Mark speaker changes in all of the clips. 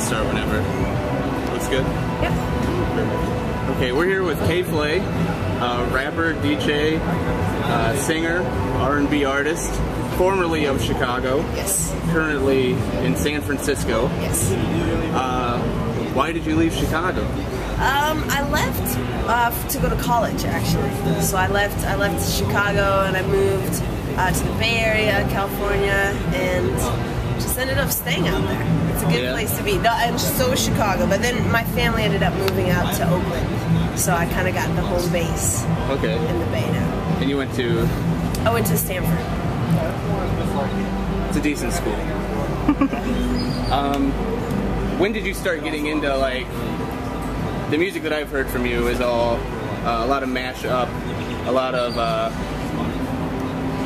Speaker 1: start whenever. Looks good?
Speaker 2: Yep.
Speaker 1: Okay, we're here with Flay, rapper, DJ, singer, R&B artist, formerly of Chicago.
Speaker 2: Yes.
Speaker 1: Currently in San Francisco.
Speaker 2: Yes.
Speaker 1: Why did you leave Chicago?
Speaker 2: I left to go to college, actually. So I left Chicago and I moved to the Bay Area, California, and just ended up staying out there. It's a good place to be. No, and so was Chicago, but then my family ended up moving out to Oakland. So I kind of got the home base in the Bay now.
Speaker 1: And you went to?
Speaker 2: I went to Stanford.
Speaker 1: It's a decent school. When did you start getting into, like, the music that I've heard from you is all a lot of mash-up, a lot of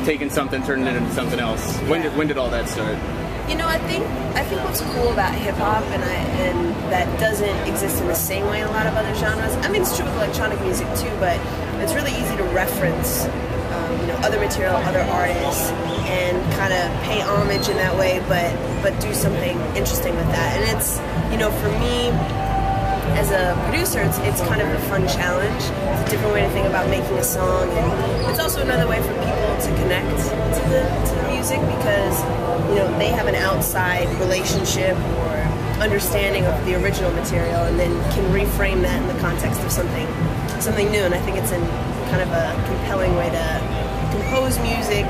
Speaker 1: taking something, turning it into something else. When did all that start?
Speaker 2: You know, I think what's cool about hip-hop and that doesn't exist in the same way in a lot of other genres. I mean, it's true with electronic music too, but it's really easy to reference you know, other material, other artists, and kind of pay homage in that way, but do something interesting with that. And it's, you know, for me as a producer, it's kind of a fun challenge. It's a different way to think about making a song, and it's also another way for people to connect to the music, because, you know, they have an outside relationship or understanding of the original material, and then can reframe that in the context of something new. And I think it's kind of a compelling way to compose music,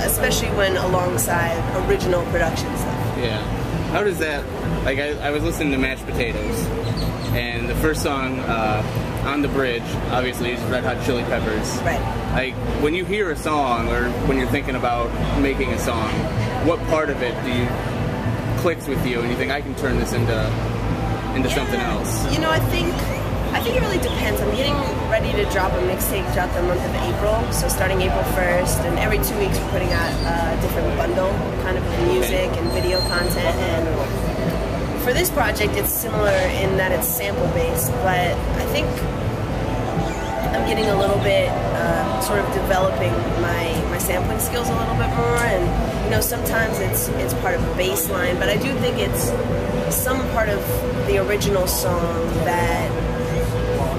Speaker 2: especially when alongside original production stuff.
Speaker 1: Yeah. How does that, like, I was listening to Mashed Potatoes, and the first song, On the Bridge, obviously is Red Hot Chili Peppers.
Speaker 2: Right.
Speaker 1: Like, when you hear a song, or when you're thinking about making a song, what part of it clicks with you and you think, I can turn this into something else? You know,
Speaker 2: I think it really depends. I'm getting ready to drop a mixtape throughout the month of April, so starting April 1st, and every 2 weeks we're putting out a different bundle kind of music and video content. And for this project, it's similar in that it's sample-based, but I think I'm getting a little bit sort of developing my sampling skills a little bit more, and, you know, sometimes it's part of a bass line, but I do think it's some part of the original song that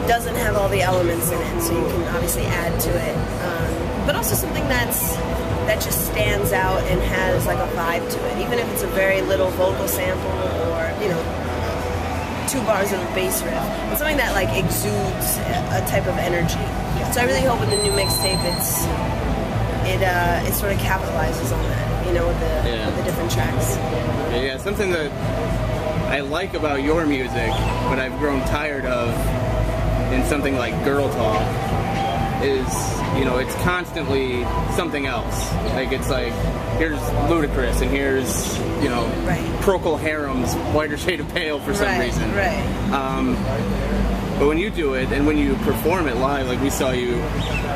Speaker 2: doesn't have all the elements in it, so you can obviously add to it, but also something that just stands out and has like a vibe to it, even if it's a very little vocal sample, or, you know, 2 bars of a bass riff. It's something that like exudes a type of energy. So I really hope with the new mixtape it sort of capitalizes on that, you know, with the different tracks.
Speaker 1: Yeah, something that I like about your music, but I've grown tired of in something like Girl Talk, is, you know, it's constantly something else. Like, it's like, here's Ludacris, and here's, you know, Procol Harum's Whiter Shade of Pale for some reason. But when you do it, and when you perform it live, like we saw you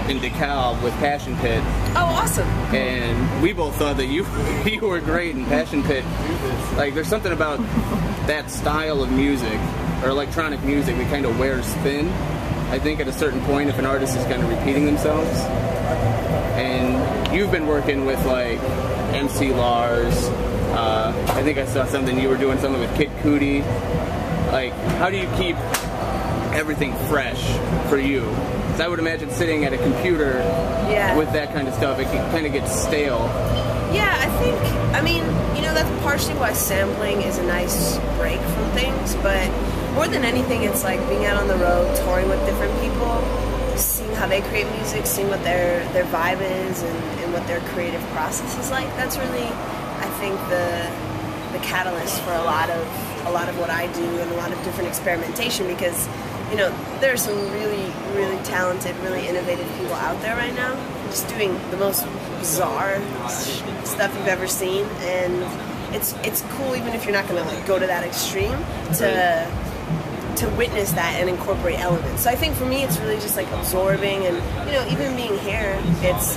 Speaker 1: in DeKalb with Passion Pit.
Speaker 2: Oh, awesome.
Speaker 1: And we both thought that you were great in Passion Pit. Like, there's something about that style of music, or electronic music, that kind of wears thin, I think, at a certain point, if an artist is kind of repeating themselves. And you've been working with, like, MC Lars. I think I saw something, you were doing something with Kid Cudi. Like, how do you keep everything fresh for you? Because I would imagine sitting at a computer with that kind of stuff, it can kind of get stale.
Speaker 2: Yeah, I mean, you know, that's partially why sampling is a nice break from things, but more than anything, it's like being out on the road, touring with different people, seeing how they create music, seeing what their vibe is, and what their creative process is like. That's really, I think, the catalyst for a lot of what I do, and a lot of different experimentation, because, you know, there are some really, really talented, really innovative people out there right now, just doing the most bizarre stuff you've ever seen, and it's cool, even if you're not going to, like, go to that extreme, to witness that and incorporate elements. So I think for me, it's really just like absorbing, and, you know, even being here, it's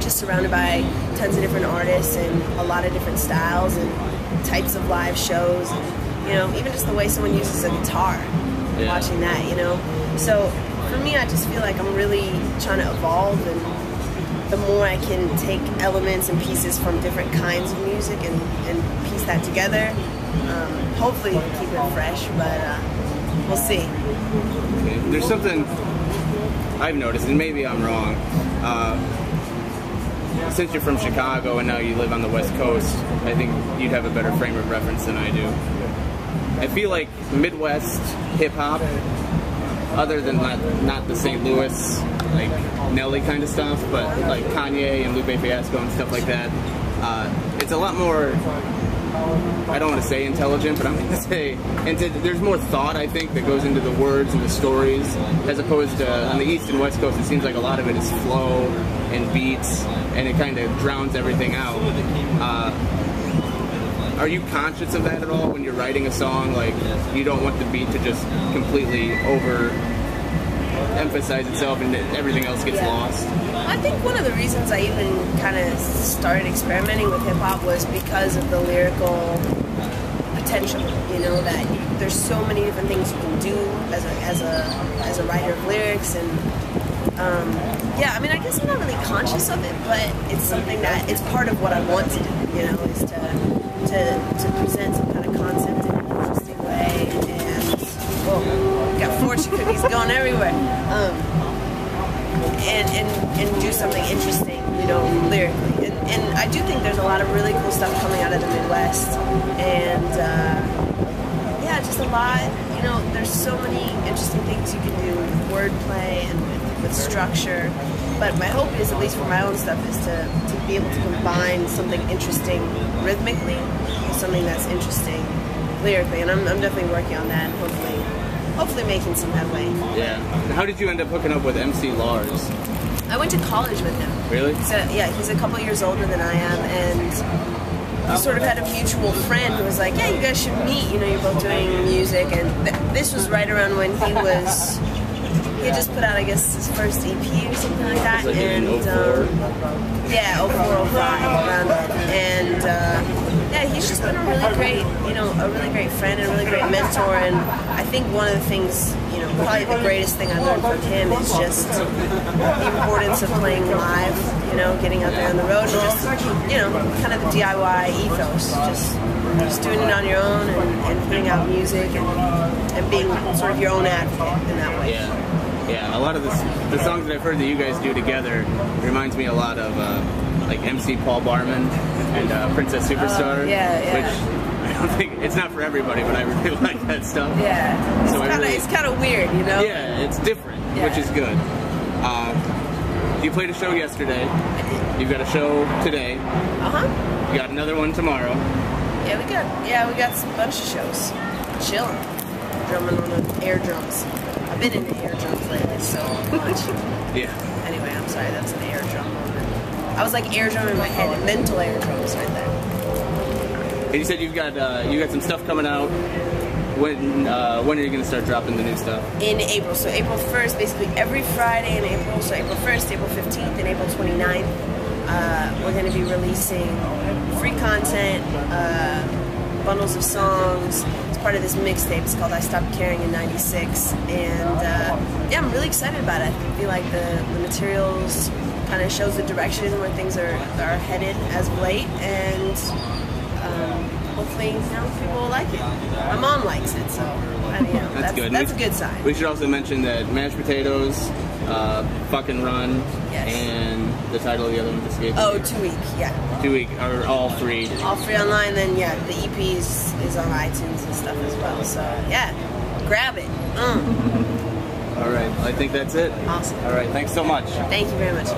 Speaker 2: just surrounded by tons of different artists and a lot of different styles and types of live shows, and, you know, even just the way someone uses a guitar, watching that, you know. So for me, I just feel like I'm really trying to evolve, and the more I can take elements and pieces from different kinds of music and piece that together, Hopefully keep it fresh, but we'll see.
Speaker 1: Okay. There's something I've noticed, and maybe I'm wrong. Since you're from Chicago and now you live on the West Coast, I think you'd have a better frame of reference than I do. I feel like Midwest hip-hop, other than not the St. Louis, like Nelly kind of stuff, but like Kanye and Lupe Fiasco and stuff like that, it's a lot more, I don't want to say intelligent, but I'm going to say, there's more thought, I think, that goes into the words and the stories, as opposed to on the East and West Coast. It seems like a lot of it is flow and beats, and it kind of drowns everything out. Are you conscious of that at all when you're writing a song? Like, you don't want the beat to just completely emphasize itself and everything else gets lost?
Speaker 2: I think one of the reasons I even kind of started experimenting with hip-hop was because of the lyrical potential, you know, that there's so many different things you can do as a writer of lyrics. And yeah, I mean, I guess I'm not really conscious of it, but it's something that it's part of what I want to do, you know, is to present some kind of concept in an interesting way. And got fortune cookies going everywhere. And do something interesting, you know, lyrically. And I do think there's a lot of really cool stuff coming out of the Midwest. And yeah, just a lot, you know, there's so many interesting things you can do with wordplay and with structure. But my hope is, at least for my own stuff, is to be able to combine something interesting rhythmically with something that's interesting lyrically. And I'm definitely working on that, and hopefully making some headway.
Speaker 1: Yeah. How did you end up hooking up with MC Lars?
Speaker 2: I went to college with him.
Speaker 1: Really?
Speaker 2: So, yeah, he's a couple years older than I am, and we sort of had a mutual friend who was like, yeah, you guys should meet, you know, you're both doing music. And this was right around when he had just put out, I guess, his first EP or something like that.
Speaker 1: Like
Speaker 2: and yeah, 04, 05, around that. And yeah, he's just been a really great friend and a really great mentor. And I think one of the things, you know, probably the greatest thing I learned from him is just the importance of playing live, you know, getting out there on the road, and just, you know, kind of the DIY ethos, just doing it on your own and putting out music and being sort of your own advocate in that way.
Speaker 1: Yeah, a lot of the songs that I've heard that you guys do together reminds me a lot of like MC Paul Barman and Princess Superstar. Which I don't think, it's not for everybody, but I really like that stuff.
Speaker 2: Yeah, it's kind of weird, you know?
Speaker 1: Yeah, it's different, which is good. You played a show yesterday.
Speaker 2: I did.
Speaker 1: You've got a show today. You got another one tomorrow.
Speaker 2: Yeah, we got a bunch of shows. Chilling. Drumming on the air drums. I've been into air drums lately so much.
Speaker 1: Yeah.
Speaker 2: Anyway, I'm sorry, that's an air drum moment. I was like air drum in my head, mental air drums right there.
Speaker 1: And you said you got some stuff coming out. When are you going to start dropping the new stuff? In
Speaker 2: April. So April 1st, basically every Friday in April. So April 1st, April 15th, and April 29th. We're going to be releasing free content, bundles of songs. It's part of this mixtape. It's called I Stopped Caring in '96. And yeah, I'm really excited about it. I feel like the materials kind of shows the direction where things are headed as of late. And hopefully, you know, people will like it. My mom likes it, so that's good. That's a good sign.
Speaker 1: We should also mention that Mashed Potatoes, Fucking Run, and the title of the other one escaped.
Speaker 2: Oh, 2 Week, yeah.
Speaker 1: 2 Week are all free.
Speaker 2: All free online. Then yeah, the EP is on iTunes and stuff as well. So yeah, grab it.
Speaker 1: All right, I think that's it.
Speaker 2: Awesome.
Speaker 1: All right, thanks so much.
Speaker 2: Thank you very much.